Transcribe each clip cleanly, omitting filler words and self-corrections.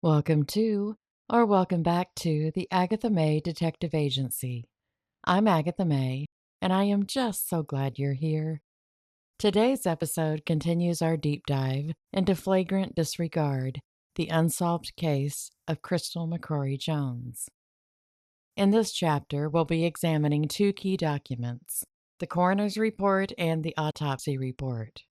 Welcome to, or welcome back to, the Agatha May Detective Agency. I'm Agatha May, and I am just so glad you're here. Today's episode continues our deep dive into flagrant disregard, the unsolved case of Crystal McCrory Jones. In this chapter, we'll be examining two key documents, the coroner's report and the autopsy report.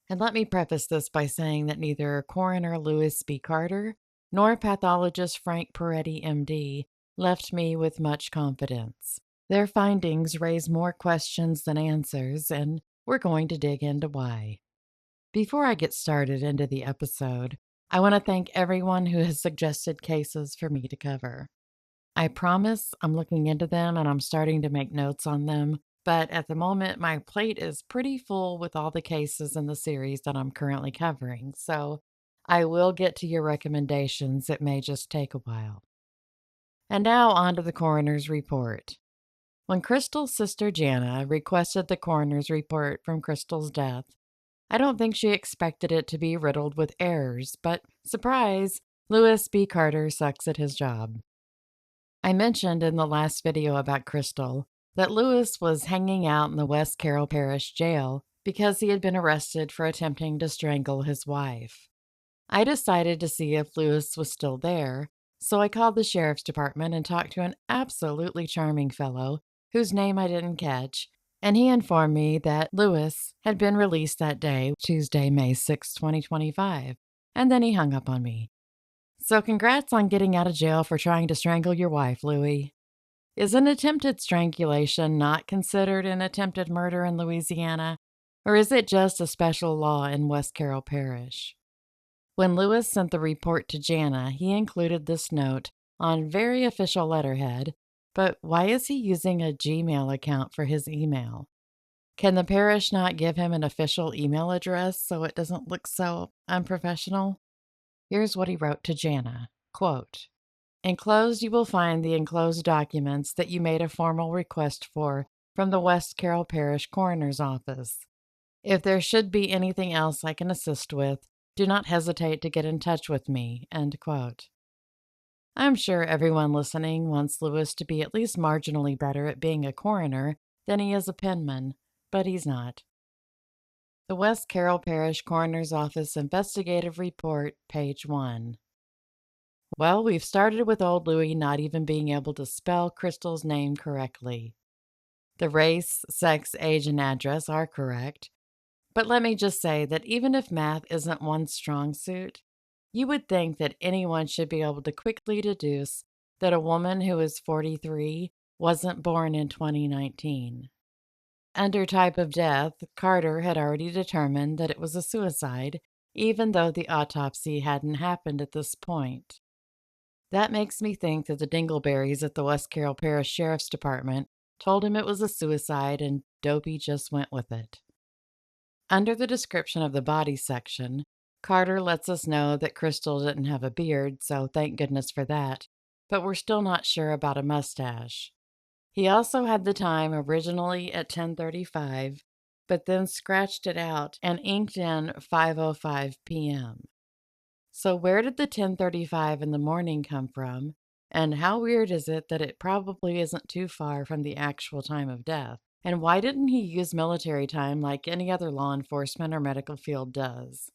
And let me preface this by saying that neither Coroner Lewis B. Carter nor Pathologist Frank Peretti, MD, left me with much confidence. Their findings raise more questions than answers, and we're going to dig into why. Before I get started into the episode, I want to thank everyone who has suggested cases for me to cover. I promise I'm looking into them and I'm starting to make notes on them, but at the moment my plate is pretty full with all the cases in the series that I'm currently covering, so I will get to your recommendations. It may just take a while. And now on to the coroner's report. When Crystal's sister Jana requested the coroner's report from Crystal's death, I don't think she expected it to be riddled with errors, but surprise, Lewis B. Carter sucks at his job. I mentioned in the last video about Crystal that Lewis was hanging out in the West Carroll Parish jail because he had been arrested for attempting to strangle his wife. I decided to see if Lewis was still there, so I called the sheriff's department and talked to an absolutely charming fellow whose name I didn't catch, and he informed me that Lewis had been released that day, Tuesday, May 6, 2025, and then he hung up on me. So congrats on getting out of jail for trying to strangle your wife, Louie. Is an attempted strangulation not considered an attempted murder in Louisiana, or is it just a special law in West Carroll Parish? When Lewis sent the report to Jana, he included this note on very official letterhead, but why is he using a Gmail account for his email? Can the parish not give him an official email address so it doesn't look so unprofessional? Here's what he wrote to Jana, quote, "Enclosed you will find the enclosed documents that you made a formal request for from the West Carroll Parish Coroner's Office. If there should be anything else I can assist with, do not hesitate to get in touch with me," end quote. I'm sure everyone listening wants Lewis to be at least marginally better at being a coroner than he is a penman, but he's not. The West Carroll Parish Coroner's Office Investigative Report, page 1. Well, we've started with old Louie not even being able to spell Crystal's name correctly. The race, sex, age, and address are correct. But let me just say that even if math isn't one's strong suit, you would think that anyone should be able to quickly deduce that a woman who is 43 wasn't born in 2019. Under type of death, Carter had already determined that it was a suicide, even though the autopsy hadn't happened at this point. That makes me think that the Dingleberries at the West Carroll Parish Sheriff's Department told him it was a suicide and Dopey just went with it. Under the description of the body section, Carter lets us know that Crystal didn't have a beard, so thank goodness for that, but we're still not sure about a mustache. He also had the time originally at 10:35, but then scratched it out and inked in 5:05 p.m. So where did the 10:35 in the morning come from, and how weird is it that it probably isn't too far from the actual time of death? And why didn't he use military time like any other law enforcement or medical field does?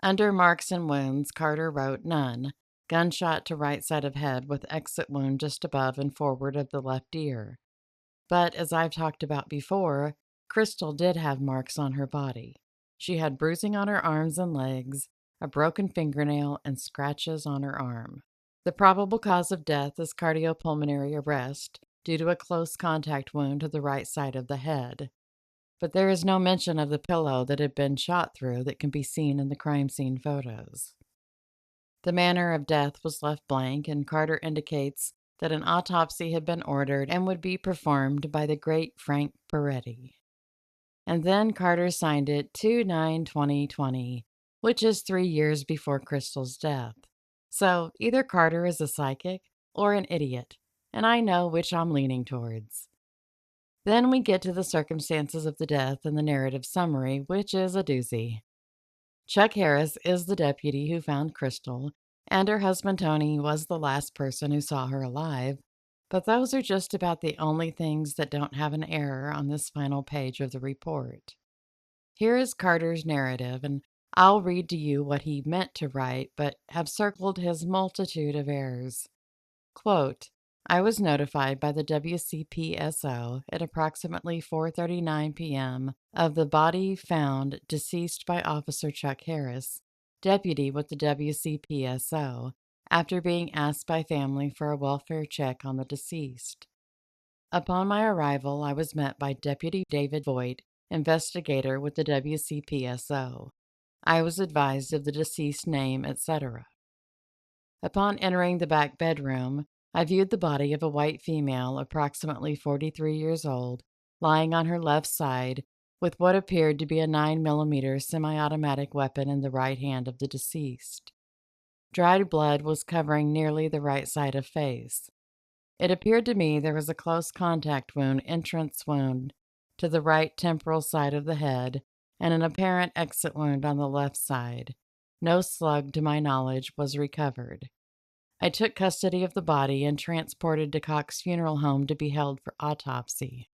Under marks and wounds, Carter wrote none, gunshot to right side of head with exit wound just above and forward of the left ear. But as I've talked about before, Crystal did have marks on her body. She had bruising on her arms and legs, a broken fingernail, and scratches on her arm. The probable cause of death is cardiopulmonary arrest due to a close contact wound to the right side of the head. But there is no mention of the pillow that had been shot through that can be seen in the crime scene photos. The manner of death was left blank, and Carter indicates that an autopsy had been ordered and would be performed by the great Frank Peretti. And then Carter signed it 2/9/2020, which is 3 years before Crystal's death. So either Carter is a psychic or an idiot, and I know which I'm leaning towards. Then we get to the circumstances of the death and the narrative summary, which is a doozy. Chuck Harris is the deputy who found Crystal, And her husband Tony was the last person who saw her alive, but those are just about the only things that don't have an error on this final page of the report. Here is Carter's narrative, and I'll read to you what he meant to write, but have circled his multitude of errors. Quote, I was notified by the WCPSO at approximately 4:39 p.m. of the body found deceased by Officer Chuck Harris, deputy with the WCPSO, after being asked by family for a welfare check on the deceased. Upon my arrival, I was met by Deputy David Voigt, investigator with the WCPSO. I was advised of the deceased name, etc. Upon entering the back bedroom, I viewed the body of a white female approximately 43 years old, lying on her left side, with what appeared to be a 9mm semi-automatic weapon in the right hand of the deceased. Dried blood was covering nearly the right side of face. It appeared to me there was a close contact wound, entrance wound, to the right temporal side of the head, and an apparent exit wound on the left side. No slug, to my knowledge, was recovered. I took custody of the body and transported to Cox Funeral Home to be held for autopsy.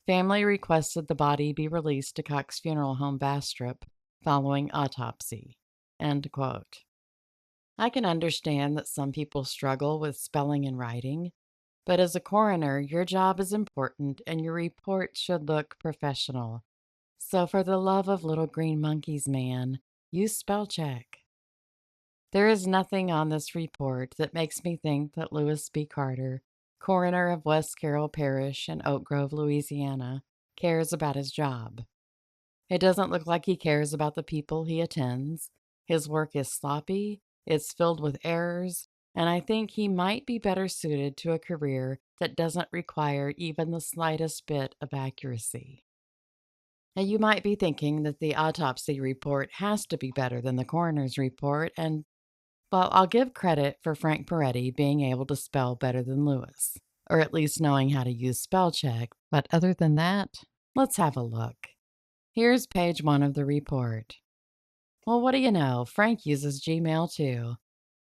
Family requested the body be released to Cox Funeral Home Bastrop following autopsy. End quote. I can understand that some people struggle with spelling and writing, but as a coroner, your job is important and your report should look professional. So for the love of little green monkeys, man, use spell check. There is nothing on this report that makes me think that Lewis B. Carter, coroner of West Carroll Parish in Oak Grove, Louisiana, cares about his job. It doesn't look like he cares about the people he attends. His work is sloppy, it's filled with errors, and I think he might be better suited to a career that doesn't require even the slightest bit of accuracy. Now, you might be thinking that the autopsy report has to be better than the coroner's report, and well, I'll give credit for Frank Peretti being able to spell better than Lewis, or at least knowing how to use spell check, but other than that, let's have a look. Here's page 1 of the report. Well, what do you know? Frank uses Gmail too.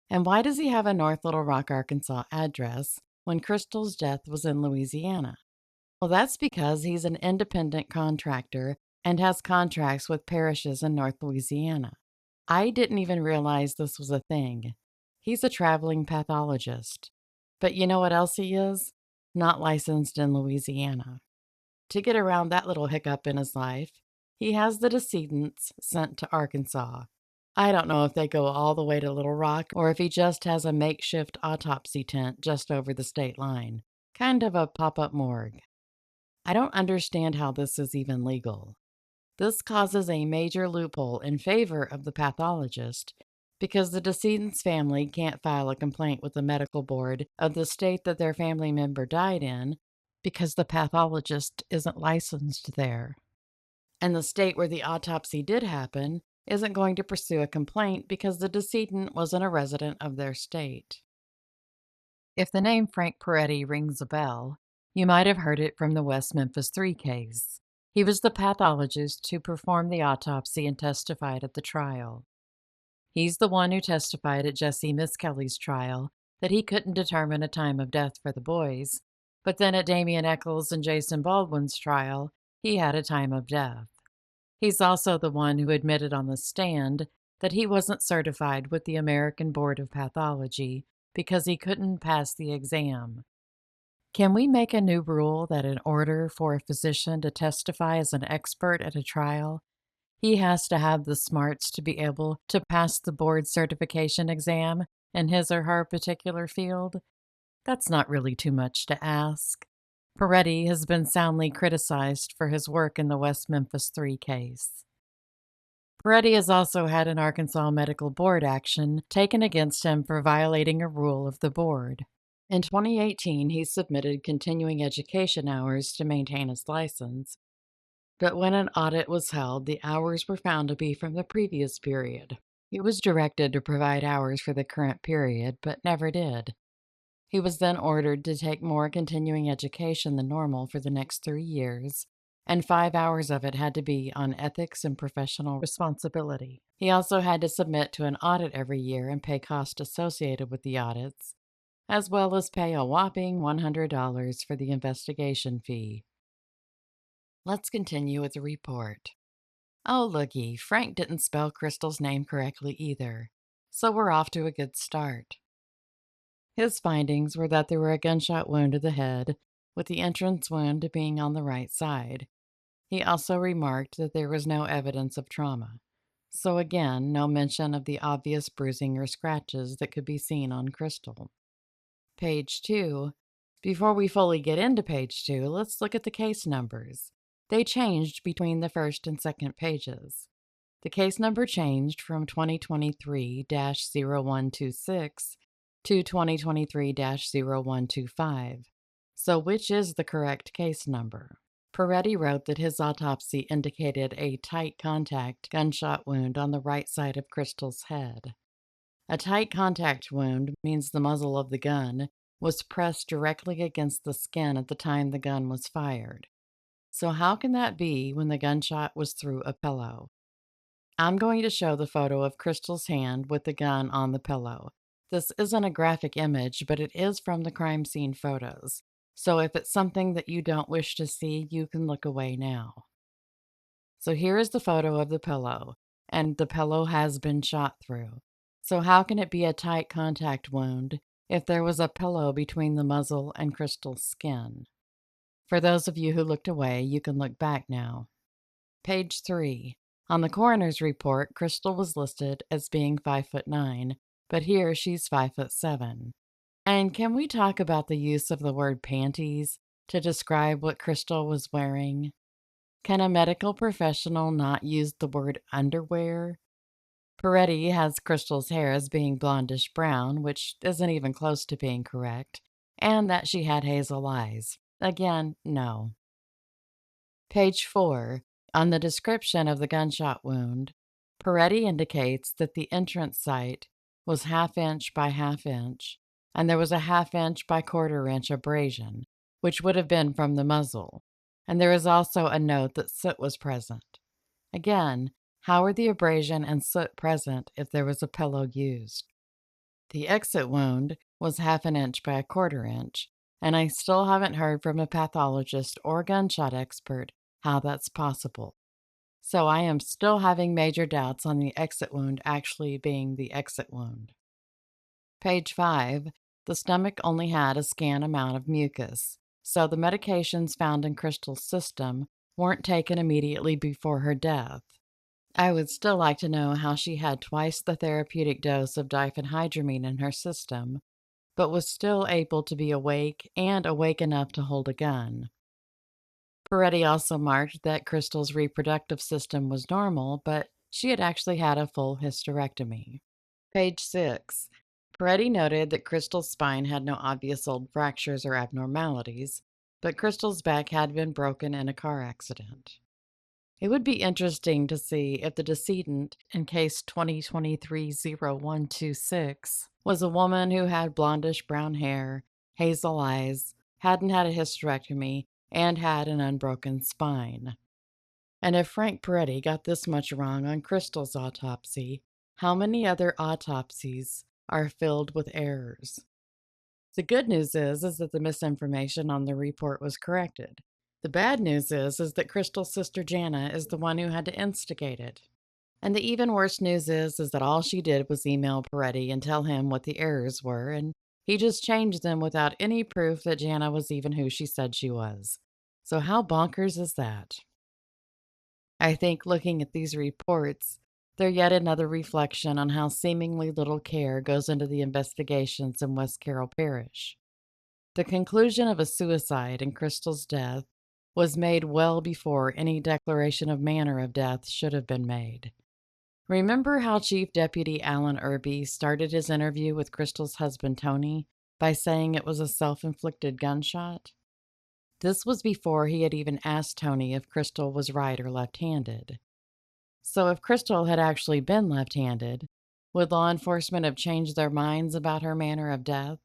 And why does he have a North Little Rock, Arkansas address when Crystal's death was in Louisiana? Well, that's because he's an independent contractor and has contracts with parishes in North Louisiana. I didn't even realize this was a thing. He's a traveling pathologist. But you know what else he is? Not licensed in Louisiana. To get around that little hiccup in his life, he has the decedents sent to Arkansas. I don't know if they go all the way to Little Rock or if he just has a makeshift autopsy tent just over the state line. Kind of a pop-up morgue. I don't understand how this is even legal. This causes a major loophole in favor of the pathologist because the decedent's family can't file a complaint with the medical board of the state that their family member died in because the pathologist isn't licensed there. And the state where the autopsy did happen isn't going to pursue a complaint because the decedent wasn't a resident of their state. If the name Frank Peretti rings a bell, you might have heard it from the West Memphis 3 case. He was the pathologist who performed the autopsy and testified at the trial. He's the one who testified at Jesse Miskelly's trial that he couldn't determine a time of death for the boys, but then at Damian Eccles and Jason Baldwin's trial, he had a time of death. He's also the one who admitted on the stand that he wasn't certified with the American Board of Pathology because he couldn't pass the exam. Can we make a new rule that in order for a physician to testify as an expert at a trial, he has to have the smarts to be able to pass the board certification exam in his or her particular field? That's not really too much to ask. Peretti has been soundly criticized for his work in the West Memphis 3 case. Peretti has also had an Arkansas Medical Board action taken against him for violating a rule of the board. In 2018, he submitted continuing education hours to maintain his license, but when an audit was held, the hours were found to be from the previous period. He was directed to provide hours for the current period, but never did. He was then ordered to take more continuing education than normal for the next 3 years, and 5 hours of it had to be on ethics and professional responsibility. He also had to submit to an audit every year and pay costs associated with the audits, as well as pay a whopping $100 for the investigation fee. Let's continue with the report. Oh, looky, Frank didn't spell Crystal's name correctly either, so we're off to a good start. His findings were that there were a gunshot wound to the head, with the entrance wound being on the right side. He also remarked that there was no evidence of trauma. So again, no mention of the obvious bruising or scratches that could be seen on Crystal. Page 2. Before we fully get into page 2, let's look at the case numbers. They changed between the first and second pages. The case number changed from 2023-0126 to 2023-0125. So which is the correct case number? Peretti wrote that his autopsy indicated a tight contact gunshot wound on the right side of Crystal's head. A tight contact wound means the muzzle of the gun was pressed directly against the skin at the time the gun was fired. So how can that be when the gunshot was through a pillow? I'm going to show the photo of Crystal's hand with the gun on the pillow. This isn't a graphic image, but it is from the crime scene photos. So if it's something that you don't wish to see, you can look away now. So here is the photo of the pillow, and the pillow has been shot through. So how can it be a tight contact wound if there was a pillow between the muzzle and Crystal's skin? For those of you who looked away, you can look back now. Page 3. On the coroner's report, Crystal was listed as being 5'9", but here she's 5'7". And can we talk about the use of the word panties to describe what Crystal was wearing? Can a medical professional not use the word underwear? Peretti has Crystal's hair as being blondish brown, which isn't even close to being correct, and that she had hazel eyes. Again, no. Page 4. On the description of the gunshot wound, Peretti indicates that the entrance site was 1/2 inch by 1/2 inch, and there was a 1/2 inch by 1/4 inch abrasion, which would have been from the muzzle. And there is also a note that soot was present. Again, how are the abrasion and soot present if there was a pillow used? The exit wound was 1/2 inch by 1/4 inch, and I still haven't heard from a pathologist or gunshot expert how that's possible. So I am still having major doubts on the exit wound actually being the exit wound. Page 5. The stomach only had a scant amount of mucus, so the medications found in Crystal's system weren't taken immediately before her death. I would still like to know how she had twice the therapeutic dose of diphenhydramine in her system, but was still able to be awake and awake enough to hold a gun. Peretti also marked that Crystal's reproductive system was normal, but she had actually had a full hysterectomy. Page 6. Peretti noted that Crystal's spine had no obvious old fractures or abnormalities, but Crystal's back had been broken in a car accident. It would be interesting to see if the decedent in case 2023-0126 was a woman who had blondish brown hair, hazel eyes, hadn't had a hysterectomy, and had an unbroken spine. And if Frank Peretti got this much wrong on Crystal's autopsy, how many other autopsies are filled with errors? The good news is that the misinformation on the report was corrected. The bad news is that Crystal's sister Jana is the one who had to instigate it. And the even worse news is that all she did was email Peretti and tell him what the errors were, and he just changed them without any proof that Jana was even who she said she was. So how bonkers is that? I think looking at these reports, they're yet another reflection on how seemingly little care goes into the investigations in West Carroll Parish. The conclusion of a suicide in Crystal's death was made well before any declaration of manner of death should have been made. Remember how Chief Deputy Alan Irby started his interview with Crystal's husband Tony by saying it was a self-inflicted gunshot? This was before he had even asked Tony if Crystal was right or left-handed. So if Crystal had actually been left-handed, would law enforcement have changed their minds about her manner of death?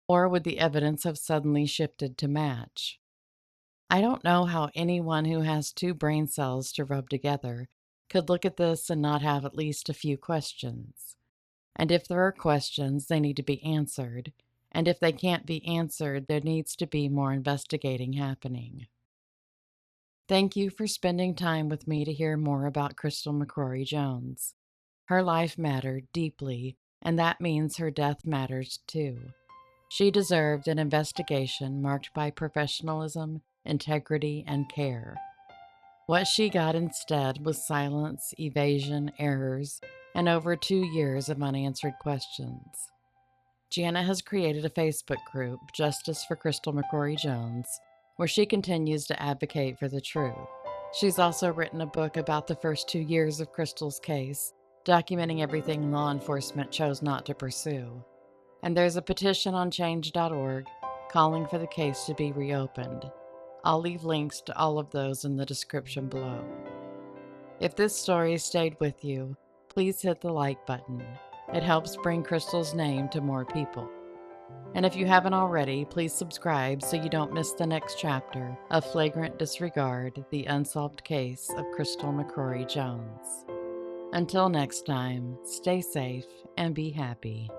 Or would the evidence have suddenly shifted to match? I don't know how anyone who has two brain cells to rub together could look at this and not have at least a few questions. And if there are questions, they need to be answered. And if they can't be answered, there needs to be more investigating happening. Thank you for spending time with me to hear more about Crystal McCrory Jones. Her life mattered deeply, and that means her death matters too. She deserved an investigation marked by professionalism, integrity, and care. What she got instead was silence, evasion, errors, and over 2 years of unanswered questions. Jana has created a Facebook group, Justice for Crystal McCrory Jones, where she continues to advocate for the truth. She's also written a book about the first 2 years of Crystal's case, documenting everything law enforcement chose not to pursue. And there's a petition on change.org calling for the case to be reopened. I'll leave links to all of those in the description below. If this story stayed with you, please hit the like button. It helps bring Crystal's name to more people. And if you haven't already, please subscribe so you don't miss the next chapter of Flagrant Disregard, the unsolved case of Crystal McCrory Jones. Until next time, stay safe and be happy.